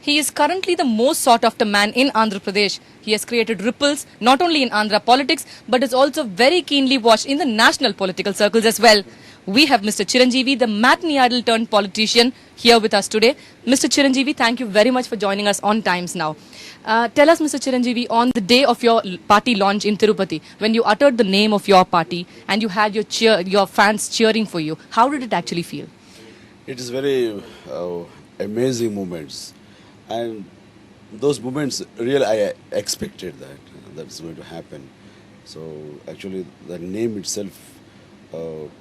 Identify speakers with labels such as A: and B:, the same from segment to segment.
A: He is currently the most sought after man in Andhra Pradesh. He has created ripples not only in Andhra politics but is also very keenly watched in the national political circles as well. We have Mr. Chiranjeevi, the matinee idol turned politician, here with us today. Mr. Chiranjeevi, thank you very much for joining us on Times Now. Tell us, Mr. Chiranjeevi, on the day of your party launch in Tirupati, when you uttered the name of your party and you had your fans cheering for you, how did it actually feel?
B: It is very amazing moments, and those moments really I expected that's going to happen. So actually, the name itself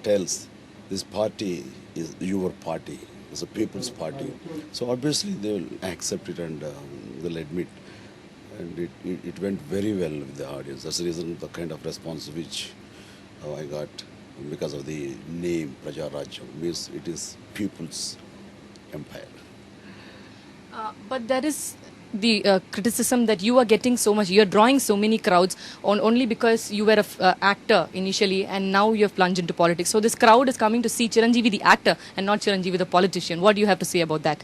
B: tells this party is your party. It's a people's party. So obviously they will accept it and they'll admit. And it went very well with the audience. That's the reason the kind of response which I got because of the name Praja Rajyam means it is people's empire.
A: But there is the criticism that you are getting so much, you are drawing so many crowds only because you were an actor initially and now you have plunged into politics. So this crowd is coming to see Chiranjeevi the actor and not Chiranjeevi the politician. What do you have to say about that?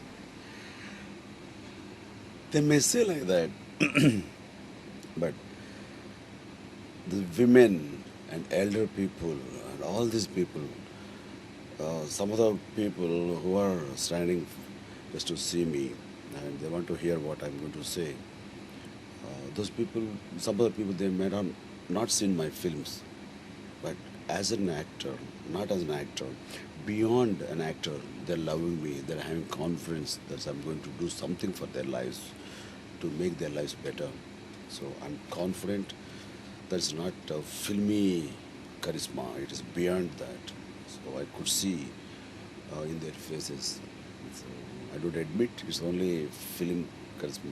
B: They may say like that, but the women and elder people and all these people, some of the people who are standing just to see me and they want to hear what I'm going to say, those people, some of the people, they may not seen my films, but as an actor, not as an actor, beyond an actor, they're loving me, they're having confidence that I'm going to do something for their lives, to make their lives better. So I'm confident that's not a filmy charisma, it is beyond that. So I could see in their faces. So I don't admit it's only film charisma.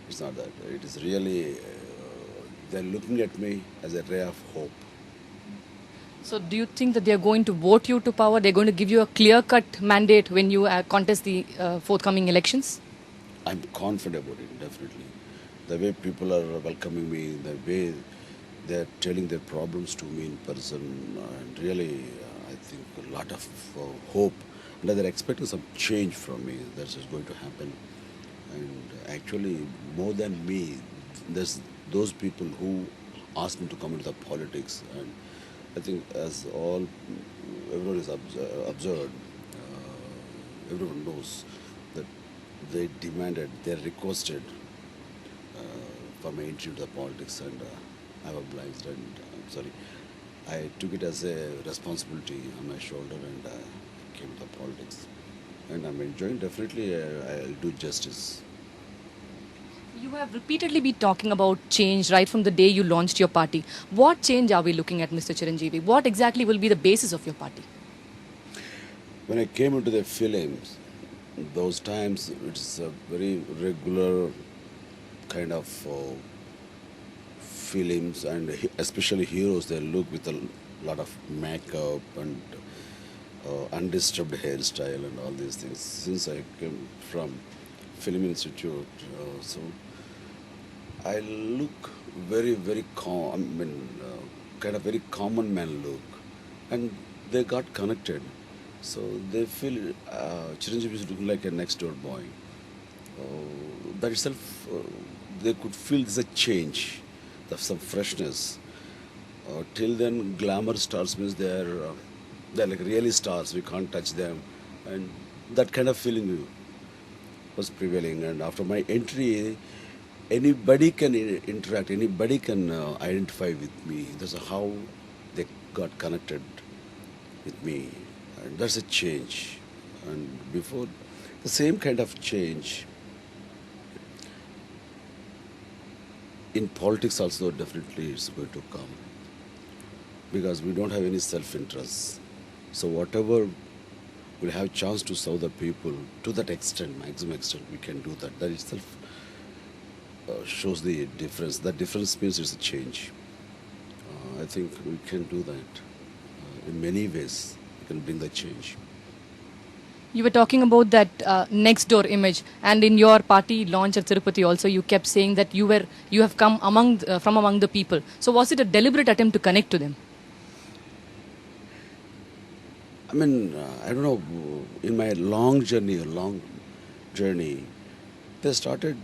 B: It's not that. It is really, they're looking at me as a ray of hope.
A: So do you think that they're going to vote you to power? They're going to give you a clear-cut mandate when you contest the forthcoming elections?
B: I'm confident about it, definitely. The way people are welcoming me, the way they're telling their problems to me in person, and really, I think a lot of hope. And they're expecting some change from me. That's just going to happen. And actually, more than me, there's those people who asked me to come into the politics. And I think as everyone is observed, everyone knows that they demanded, they requested for my entry into the politics, and I'm obliged, and I'm sorry. I took it as a responsibility on my shoulder, and I came to politics. And I'm enjoying, definitely I'll do justice.
A: You have repeatedly been talking about change right from the day you launched your party. What change are we looking at, Mr. Chiranjeevi? What exactly will be the basis of your party?
B: When I came into the films, those times it's a very regular kind of films, and especially heroes, they look with a lot of makeup and undisturbed hairstyle and all these things. Since I came from Film Institute, so I look very, very kind of very common man look, and they got connected. So they feel Chiranjeevi is looking like a next door boy. That itself, they could feel there's a change, there's some freshness. Till then, glamour stars means they're like really stars, we can't touch them. And that kind of feeling was prevailing. And after my entry, anybody can interact, anybody can identify with me. That's how they got connected with me. And that's a change. And before, the same kind of change in politics also definitely is going to come, because we don't have any self-interest. So whatever we'll have chance to serve the people to that extent, maximum extent, we can do that. That itself shows the difference. That difference means it's a change. I think we can do that in many ways. We can bring the change.
A: You were talking about that next door image, and in your party launch at Tirupati also, you kept saying that you have come from among the people. So was it a deliberate attempt to connect to them?
B: I mean, I don't know. In my long journey, they started,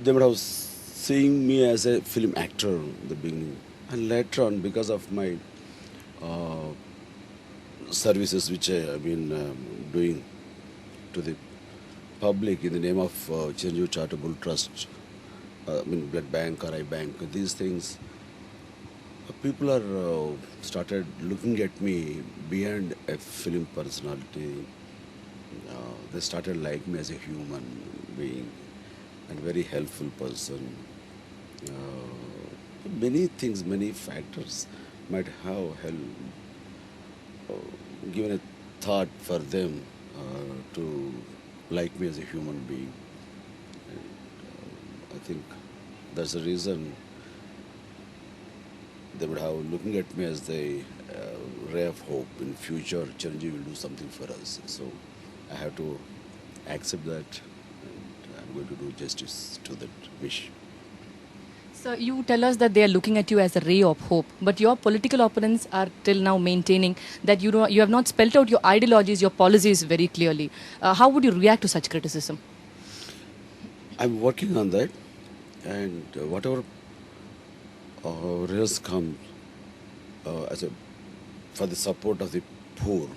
B: they would have seeing me as a film actor in the beginning. And later on, because of my uh, services which I have been doing to the public in the name of Chiru Charitable Trust, Blood Bank or Eye Bank, these things, people are started looking at me beyond a film personality. They started like me as a human being and very helpful person. Many things, many factors might have given a thought for them to like me as a human being. And, I think that's the reason they would have looking at me as the ray of hope. In future, Chiranjeevi will do something for us. So I have to accept that, and I'm going to do justice to that wish.
A: So you tell us that they are looking at you as a ray of hope, but your political opponents are till now maintaining that you have not spelled out your ideologies, your policies very clearly. How would you react to such criticism?
B: I'm working on that, and whatever results come for the support of the poor,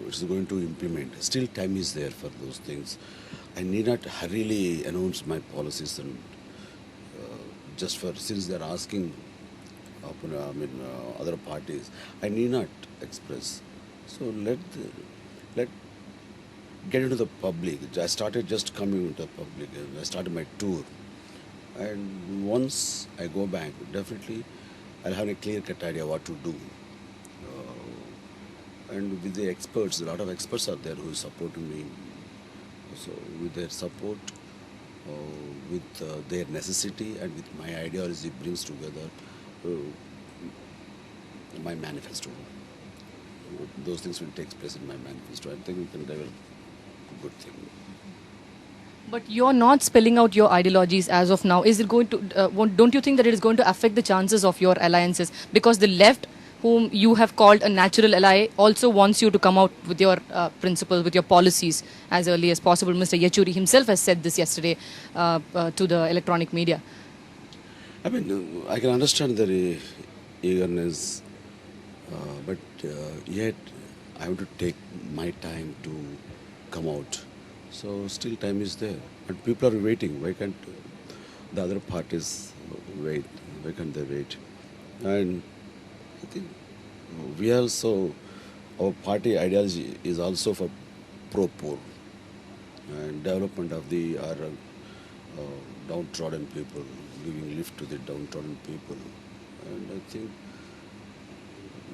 B: it's going to implement. Still, time is there for those things. I need not hurriedly announce my policies and just for since they are asking other parties, I need not express. So let get into the public. I started just coming into the public. And I started my tour, and once I go back, definitely I'll have a clear-cut idea what to do. And with the experts, a lot of experts are there who are supporting me. So with their support, with their necessity, and with my ideology brings together my manifesto. Those things will take place in my manifesto. I think we can develop a good thing.
A: But you're not spelling out your ideologies as of now. Is it going to? Don't you think that it is going to affect the chances of your alliances? Because the left, whom you have called a natural ally, also wants you to come out with your principles, with your policies as early as possible. Mr. Yechuri himself has said this yesterday to the electronic media.
B: I mean, I can understand their eagerness, but yet I have to take my time to come out. So still time is there, and people are waiting. Why can't the other parties wait? Why can't they wait? And I think we also, our party ideology is also for pro-poor and development of the downtrodden people, giving lift to the downtrodden people. And I think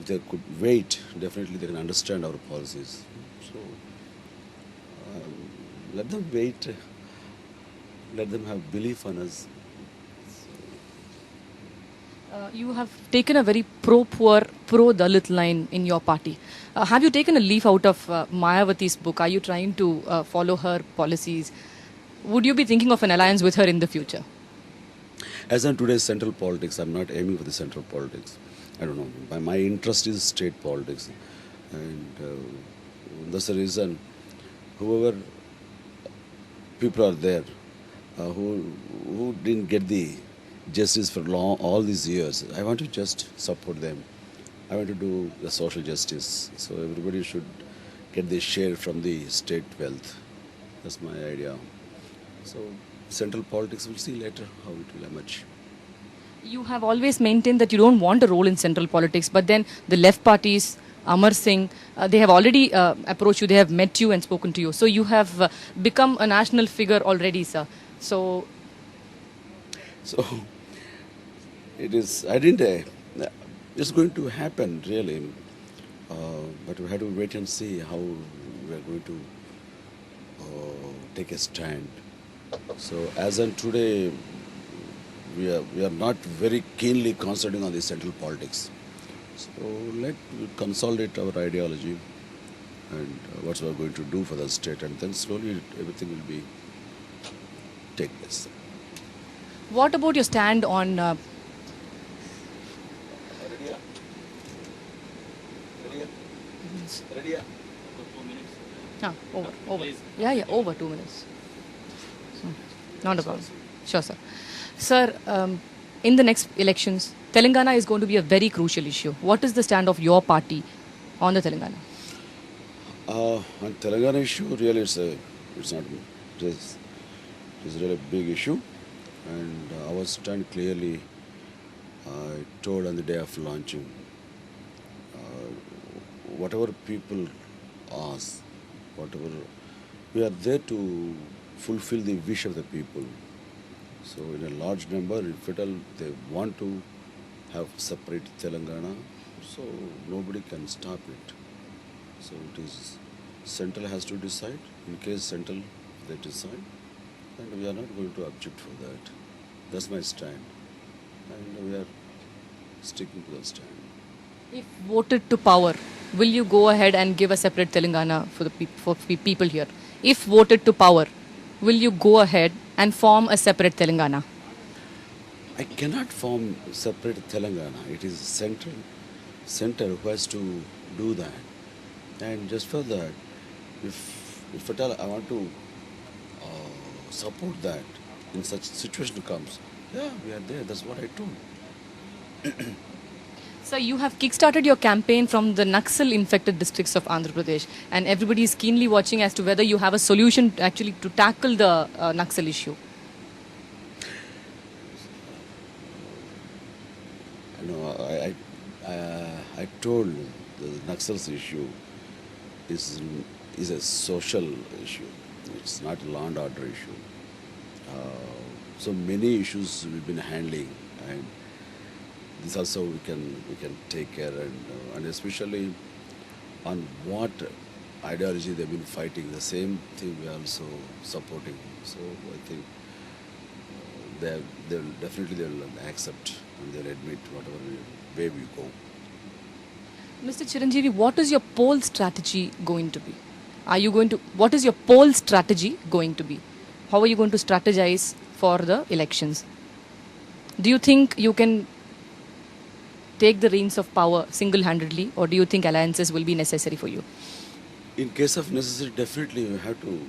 B: if they could wait, definitely they can understand our policies. So let them wait, let them have belief on us.
A: You have taken a very pro-poor, pro-Dalit line in your party. Have you taken a leaf out of Mayawati's book? Are you trying to follow her policies? Would you be thinking of an alliance with her in the future?
B: As in today's central politics, I'm not aiming for the central politics. I don't know. My interest is state politics. And that's the reason whoever people are there who didn't get the justice for all these years, I want to just support them. I want to do the social justice. So everybody should get their share from the state wealth. That's my idea. So central politics, we'll see later how it will emerge.
A: You have always maintained that you don't want a role in central politics, but then the left parties, Amar Singh, they have already approached you, they have met you and spoken to you. So you have become a national figure already, sir. So
B: it is, I didn't, it's going to happen really, but we have to wait and see how we are going to take a stand. So as on today, we are not very keenly concentrating on the central politics. So let's consolidate our ideology and what we are going to do for the state, and then slowly everything will be take place.
A: what about your stand on over. Yeah, over 2 minutes. Not a problem. Sure, sir. Sir, in the next elections, Telangana is going to be a very crucial issue. What is the stand of your party on the Telangana?
B: On Telangana issue, really, it's not it's really a big issue, and our stand clearly. I told on the day of launching, whatever people ask, whatever we are there to fulfill the wish of the people. So in a large number, if at all they want to have separate Telangana, so nobody can stop it. So it is central has to decide. In case central they decide, and we are not going to object for that. That's my stand, and we are sticking to that stand.
A: If voted to power, will you go ahead and give a separate Telangana for the people here? If voted to power, will you go ahead and form a separate Telangana?
B: I cannot form separate Telangana. It is center who has to do that. And just for that, if at all I want to support that in such situation comes, yeah, we are there. That's what I told.
A: So you have kickstarted your campaign from the Naxal-infected districts of Andhra Pradesh, and everybody is keenly watching as to whether you have a solution actually to tackle the Naxal issue.
B: I told the Naxals issue is a social issue. It's not a law and order issue. So many issues we've been handling, and this also we can take care, and especially on what ideology they've been fighting. The same thing we are also supporting. So I think they'll accept and they'll admit whatever way we go.
A: Mr. Chiranjeevi, what is your poll strategy going to be? What is your poll strategy going to be? How are you going to strategize for the elections? Do you think you can take the reins of power single-handedly, or do you think alliances will be necessary for you?
B: In case of necessity, definitely we have to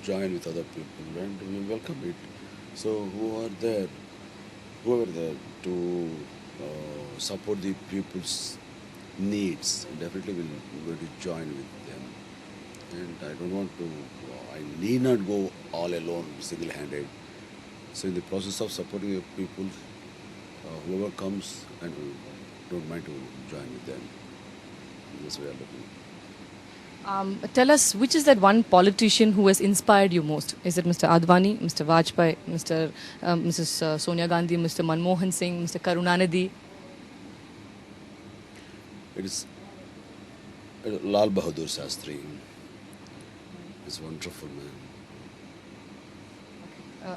B: join with other people, and we welcome it. So whoever there to support the people's needs, definitely will to join with them. And I need not go all alone, single-handed. So in the process of supporting the people, whoever comes, and we don't mind to join with them. That's what we are looking.
A: Tell us, which is that one politician who has inspired you most? Is it Mr. Advani, Mr. Vajpayee, Mrs. Sonia Gandhi, Mr. Manmohan Singh, Mr. Karunanidhi?
B: It is Lal Bahadur Shastri. He's a wonderful man.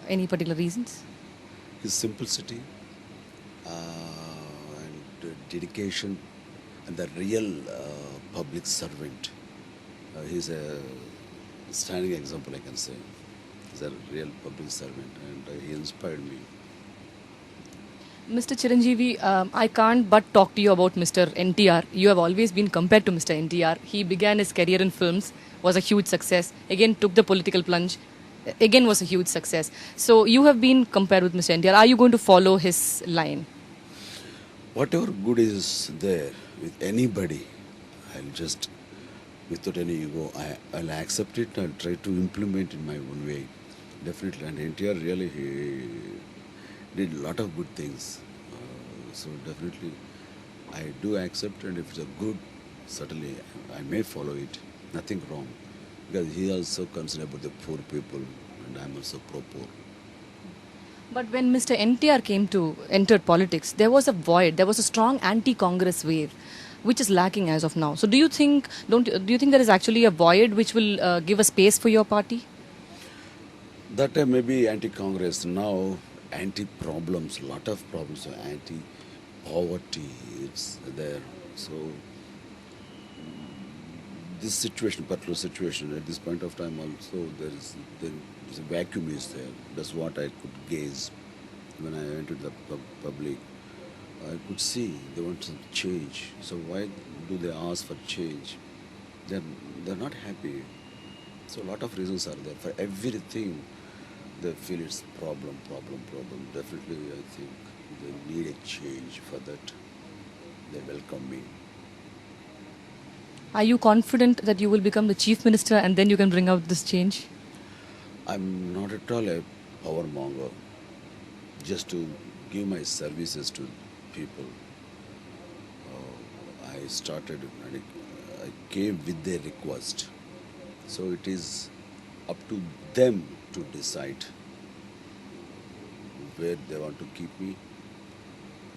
A: Any particular reasons?
B: His simplicity and dedication, and the real public servant. He's a standing example, I can say. He's a real public servant, and he inspired me.
A: Mr. Chiranjeevi, I can't but talk to you about Mr. NTR. You have always been compared to Mr. NTR. He began his career in films, was a huge success. Again, took the political plunge. Again, was a huge success. So you have been compared with Mr. NTR. Are you going to follow his line?
B: Whatever good is there with anybody, I'll just, without any ego, I'll accept it. I'll try to implement in my own way. Definitely. And NTR really, he did a lot of good things. So definitely, I do accept, and if it's a good, certainly I may follow it. Nothing wrong. Because he also concerned about the poor people, and I'm also pro-poor.
A: But when Mr. NTR entered politics, there was a void. There was a strong anti-Congress wave, which is lacking as of now. So do you think there is actually a void which will give a space for your party?
B: That time maybe anti-Congress. Now anti-problems, lot of problems, anti-poverty, it's there. So this situation, particular situation, at this point of time also, there is a vacuum is there. That's what I could gaze when I entered the public. I could see they want some change. So why do they ask for change? They're not happy. So a lot of reasons are there. For everything, they feel it's problem. Definitely, I think they need a change. For that, they welcome me.
A: Are you confident that you will become the chief minister and then you can bring out this change?
B: I'm not at all a power monger. Just to give my services to people. I started and I came with their request. So it is up to them to decide where they want to keep me.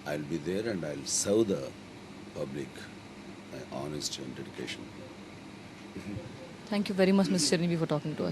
B: I'll be there and I'll serve the public honesty and dedication.
A: Thank you very much, Ms. Chiranjeevi, for talking to us.